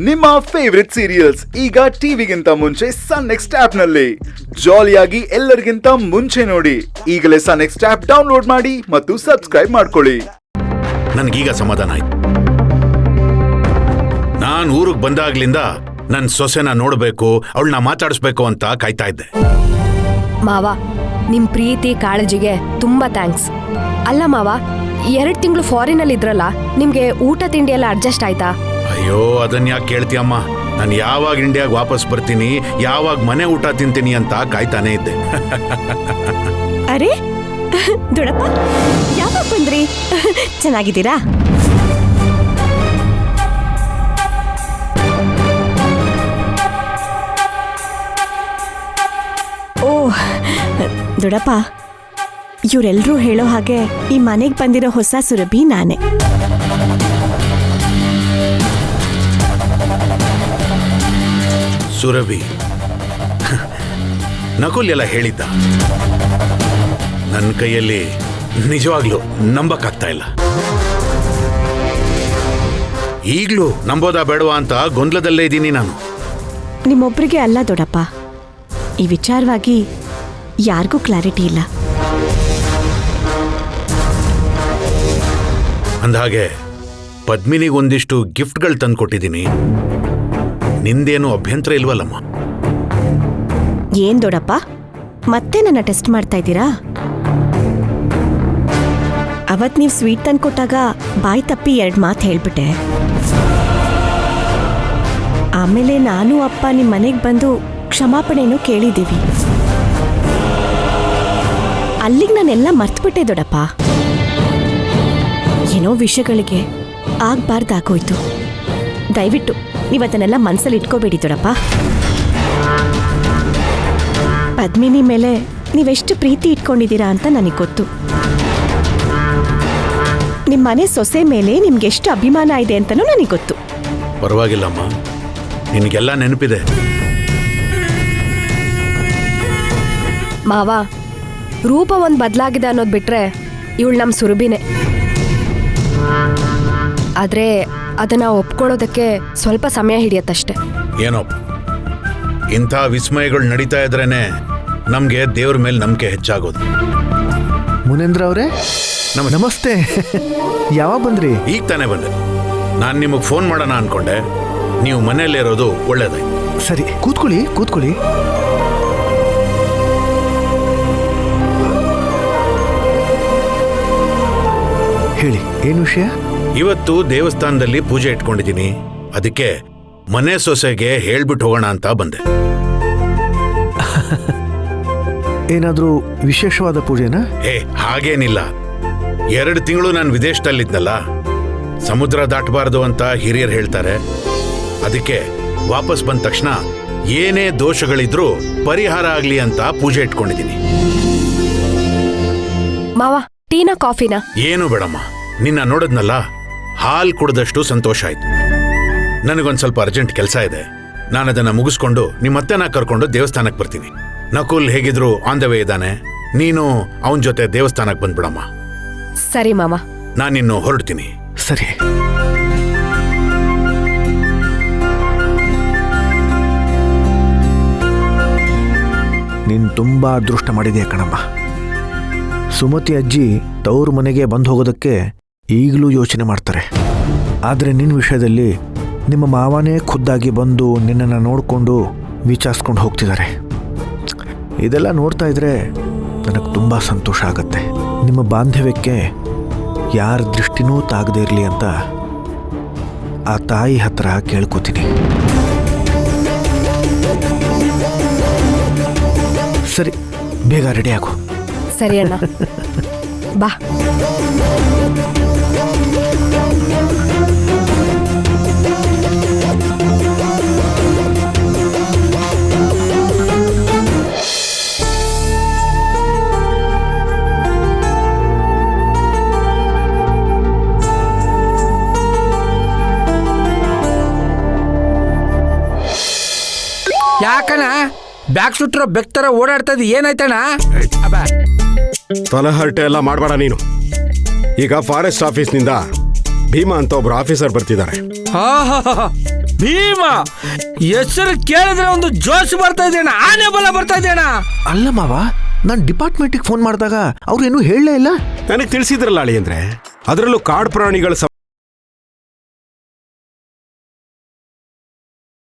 ನಿಮ್ಮ favourite serials ಈಗ ಟಿವಿಗಿಂತ ಮುಂಚೆ ಸನ್ ನೆಕ್ಸ್ಟ್ ಆಪ್ ನಲ್ಲಿ ಜಾಲಿಯಾಗಿ ಎಲ್ಲರಿಗಿಂತ ಮುಂಚೆ ನೋಡಿ. ಈಗಲೇ ಸನ್ ನೆಕ್ಸ್ಟ್ ಆಪ್ ಡೌನ್ಲೋಡ್ ಮಾಡಿ ಮತ್ತು ಸಬ್ಸ್ಕ್ರೈಬ್ ಮಾಡ್ಕೊಳ್ಳಿ. ನನ್ಗೀಗ ಸಮಾಧಾನ ಆಯ್ತು. ನಾನ್ ಊರಿಗೆ ಬಂದಾಗ್ಲಿಂದ ನನ್ ಸೊಸೆನ ನೋಡ್ಬೇಕು, ಅವಳನ್ನ ಮಾತಾಡಿಸ್ಬೇಕು ಅಂತ ಕಾಯ್ತಾ ಇದ್ದೆ. ಮಾವ, ನಿಮ್ ಪ್ರೀತಿ ಕಾಳಜಿಗೆ ತುಂಬಾ ಥ್ಯಾಂಕ್ಸ್. ಅಲ್ಲ ಮಾವ, 2 ತಿಂಗಳು ಫಾರಿನಲ್ಲಿ ಇದ್ರಲ್ಲ, ನಿಮ್ಗೆ ಊಟ ತಿಂಡಿ ಎಲ್ಲ ಅಡ್ಜಸ್ಟ್ ಆಯ್ತಾ? ಅಯ್ಯೋ, ಅದನ್ನ ಯಾಕೆ ಕೇಳ್ತೀಯಮ್ಮ? ನಾನು ಯಾವಾಗ ಇಂಡಿಯಾಗ ವಾಪಸ್ ಬರ್ತೀನಿ, ಯಾವಾಗ ಮನೆ ಊಟ ತಿಂತೀನಿ ಅಂತ ಕಾಯ್ತಾನೆ ಇದ್ದೆ. ಅರೆ ದೊಡ್ಡಪ್ಪ, ಯಾವಾಗ ಬಂದ್ರಿ? ಚೆನ್ನಾಗಿದ್ದೀರಾ? ಓ ದೊಡ್ಡಪ್ಪ, ಇವರೆಲ್ಲರೂ ಹೇಳೋ ಹಾಗೆ ಈ ಮನೆಗೆ ಬಂದಿರೋ ಹೊಸ ಸುರಭಿ ನಾನೇ. ಸುರಭಿ? ನಕುಲ್ ಎಲ್ಲ ಹೇಳಿದ್ದ. ನನ್ನ ಕೈಯಲ್ಲಿ ನಿಜವಾಗ್ಲೂ ನಂಬಕ್ಕಾಗ್ತಾ ಇಲ್ಲ. ಈಗ್ಲೂ ನಂಬೋದಾ ಬೇಡವಾ ಅಂತ ಗೊಂದಲದಲ್ಲೇ ಇದ್ದೀನಿ ನಾನು. ನಿಮ್ಮೊಬ್ರಿಗೆ ಅಲ್ಲ ದೊಡ್ಡಪ್ಪ, ಈ ವಿಚಾರವಾಗಿ ಯಾರಿಗೂ ಕ್ಲಾರಿಟಿ ಇಲ್ಲ. ಅಂದಹಾಗೆ ಪದ್ಮಿನಿಗೊಂದಿಷ್ಟು ಗಿಫ್ಟ್ಗಳು ತಂದ್ಕೊಟ್ಟಿದ್ದೀನಿ. ನಿಂದೇನು ಅಭ್ಯಂತರ ಇಲ್ವಲ್ಲಮ್ಮ? ಏನ್ ದೊಡ್ಡಪ್ಪ, ಮತ್ತೆ ನನ್ನ ಟೆಸ್ಟ್ ಮಾಡ್ತಾ ಇದ್ದೀರಾ? ಅವತ್ ನೀವು ಸ್ವೀಟ್ ತಂದ್ಕೊಟ್ಟಾಗ ಬಾಯಿ ತಪ್ಪಿ 2 ಮಾತು ಹೇಳ್ಬಿಟ್ಟೆ. ಆಮೇಲೆ ನಾನು ಅಪ್ಪ ನಿಮ್ಮ ಮನೆಗೆ ಬಂದು ಕ್ಷಮಾಪಣೆನೂ ಕೇಳಿದ್ದೀವಿ. ಅಲ್ಲಿಗೆ ನಾನೆಲ್ಲ ಮರ್ತ್ಬಿಟ್ಟೆ ದೊಡ್ಡಪ್ಪ. ಏನೋ ವಿಷಯಗಳಿಗೆ ಆಗ್ಬಾರ್ದಾಗೋಯ್ತು. ದಯವಿಟ್ಟು ನೀವದನ್ನೆಲ್ಲ ಮನಸ್ಸಲ್ಲಿ ಇಟ್ಕೋಬೇಡಿ ದೊಡ್ಡಪ್ಪ. ಪದ್ಮಿನಿ ಮೇಲೆ ನೀವೆಷ್ಟು ಪ್ರೀತಿ ಇಟ್ಕೊಂಡಿದ್ದೀರಾ ಅಂತ ನನಗೆ ಗೊತ್ತು. ನಿಮ್ಮ ಮನೆ ಸೊಸೆ ಮೇಲೆ ನಿಮ್ಗೆಷ್ಟು ಅಭಿಮಾನ ಇದೆ ಅಂತನೂ ನನಗೆ ಗೊತ್ತು. ಪರವಾಗಿಲ್ಲಮ್ಮ, ನಿನಗೆಲ್ಲ ನೆನಪಿದೆ. ಮಾವ, ರೂಪ ಒಂದು ಬದಲಾಗಿದೆ ಅನ್ನೋದು ಬಿಟ್ರೆ ಇವಳು ನಮ್ಮ ಸುರಭಿನೇ. ಆದ್ರೆ ಅದನ್ನ ಒಪ್ಕೊಳ್ಳೋದಕ್ಕೆ ಸ್ವಲ್ಪ ಸಮಯ ಹಿಡಿಯತ್ತಷ್ಟೆ. ಏನೋ ಇಂಥ ವಿಸ್ಮಯಗಳು ನಡೀತಾ ಇದ್ರೇನೆ ನಮ್ಗೆ ದೇವ್ರ ಮೇಲೆ ನಂಬಿಕೆ ಹೆಚ್ಚಾಗೋದು. ಮುನೇಂದ್ರ ಅವರೇ, ನಮಸ್ತೆ. ಯಾವಾಗ ಬಂದ್ರಿ? ಈಗ ತಾನೇ ಬಂದೆ. ನಾನು ನಿಮಗೆ ಫೋನ್ ಮಾಡೋಣ ಅನ್ಕೊಂಡೆ, ನೀವು ಮನೆಯಲ್ಲೇ ಇರೋದು ಒಳ್ಳೇದಾಯ್ತು. ಸರಿ, ಕೂತ್ಕೊಳ್ಳಿ ಕೂತ್ಕೊಳ್ಳಿ. ಹೇಳಿ, ಏನು ವಿಷಯ? ಇವತ್ತು ದೇವಸ್ಥಾನದಲ್ಲಿ ಪೂಜೆ ಇಟ್ಕೊಂಡಿದ್ದೀನಿ. ಅದಕ್ಕೆ ಮನೆ ಸೊಸೆಗೆ ಹೇಳ್ಬಿಟ್ಟು ಹೋಗೋಣ ಅಂತ ಬಂದೆ. ಏನಾದ್ರೂ ವಿಶೇಷವಾದ ಪೂಜೆನಾ? ಹಾಗೇನಿಲ್ಲ. 2 ತಿಂಗಳು ನಾನು ವಿದೇಶದಲ್ಲಿದ್ನಲ್ಲ, ಸಮುದ್ರ ದಾಟಬಾರ್ದು ಅಂತ ಹಿರಿಯರು ಹೇಳ್ತಾರೆ. ಅದಕ್ಕೆ ವಾಪಸ್ ಬಂದ ತಕ್ಷಣ ಏನೇ ದೋಷಗಳಿದ್ರೂ ಪರಿಹಾರ ಆಗ್ಲಿ ಅಂತ ಪೂಜೆ ಇಟ್ಕೊಂಡಿದ್ದೀನಿ. ಮಾವ, ಟೀನಾ ಕಾಫಿನಾ? ಏನು ಬೇಡಮ್ಮ, ನಿನ್ನ ನೋಡಿದ್ನಲ್ಲ, ಹಾಲ್ ಕುಡ್ದಷ್ಟು ಸಂತೋಷ ಆಯ್ತು. ನನಗೊಂದು ಸ್ವಲ್ಪ ಅರ್ಜೆಂಟ್ ಕೆಲಸ ಇದೆ. ನಾನು ಅದನ್ನ ಮುಗಿಸ್ಕೊಂಡು ನಿಮ್ಮತ್ತೆನ ಕರ್ಕೊಂಡು ದೇವಸ್ಥಾನಕ್ಕೆ ಬರ್ತೀನಿ. ನಕುಲ್ ಹೇಗಿದ್ರು ಆನ್ ದ ವೇ ಇದ್ದಾನೆ. ನೀನು ಅವನ ಜೊತೆ ದೇವಸ್ಥಾನಕ್ಕೆ ಬಂದ್ಬಿಡಮ್ಮ. ಸರಿ ಮಾವ, ನಾನಿನ್ನು ಹೊರಡ್ತೀನಿ. ಸರಿ. ನೀನು ತುಂಬಾ ಅದೃಷ್ಟ ಮಾಡಿದೆಯಾ ಕಣಮ್ಮ. ಸುಮತಿ ಅಜ್ಜಿ ತವ್ರ ಮನೆಗೆ ಬಂದು ಹೋಗೋದಕ್ಕೆ ಈಗಲೂ ಯೋಚನೆ ಮಾಡ್ತಾರೆ. ಆದರೆ ನಿನ್ನ ವಿಷಯದಲ್ಲಿ ನಿಮ್ಮ ಮಾವನೇ ಖುದ್ದಾಗಿ ಬಂದು ನಿನ್ನನ್ನು ನೋಡಿಕೊಂಡು ವಿಚಾರಿಸ್ಕೊಂಡು ಹೋಗ್ತಿದ್ದಾರೆ. ಇದೆಲ್ಲ ನೋಡ್ತಾ ಇದ್ರೆ ನನಗೆ ತುಂಬ ಸಂತೋಷ ಆಗುತ್ತೆ. ನಿಮ್ಮ ಬಾಂಧವ್ಯಕ್ಕೆ ಯಾರ ದೃಷ್ಟಿನೂ ತಾಗದೇ ಇರಲಿ ಅಂತ ಆ ತಾಯಿ ಹತ್ರ ಕೇಳ್ಕೊತೀನಿ. ಸರಿ, ಬೇಗ ರೆಡಿ ಆಗು. ಸರಿ ಅಣ್ಣ, ಬಾ. ಯಾಕಣ್ಣ ಬ್ಯಾಗ್ ಸುಟ್ಟಿರೋ ಬೆಕ್ತರ ಓಡಾಡ್ತದ? ಏನಾಯ್ತಣ್ಣ? ತಲಹರಟೆ ಎಲ್ಲ ಮಾಡಬೇಡ ನೀನು. ಈಗ ಫಾರೆಸ್ಟ್ ಆಫೀಸ್ನಿಂದ ಭೀಮಾ ಅಂತ ಒಬ್ರು ಆಫೀಸರ್ ಬರ್ತಿದ್ದಾರೆ. ಭೀಮ ಹೆಸರು ಕೇಳಿದ್ರೆ ಒಂದು ಜೋಶ್ ಬರ್ತಾ ಇದೆಯಣ್ಣ, ಆನೆ ಬಲ ಬರ್ತಾ ಇದೆಯಣ್ಣ. ಅಲ್ಲ ಮಾವ, ನಾನು ಡಿಪಾರ್ಟ್ಮೆಂಟಿಗೆ ಫೋನ್ ಮಾಡಿದಾಗ ಅವ್ರು ಏನೂ ಹೇಳಲೇ ಇಲ್ಲ. ನನಗೆ ತಿಳಿಸಿದ್ರಲ್ಲ ಅಳಿ ಅಂದ್ರೆ, ಅದರಲ್ಲೂ ಕಾಡು ಪ್ರಾಣಿಗಳ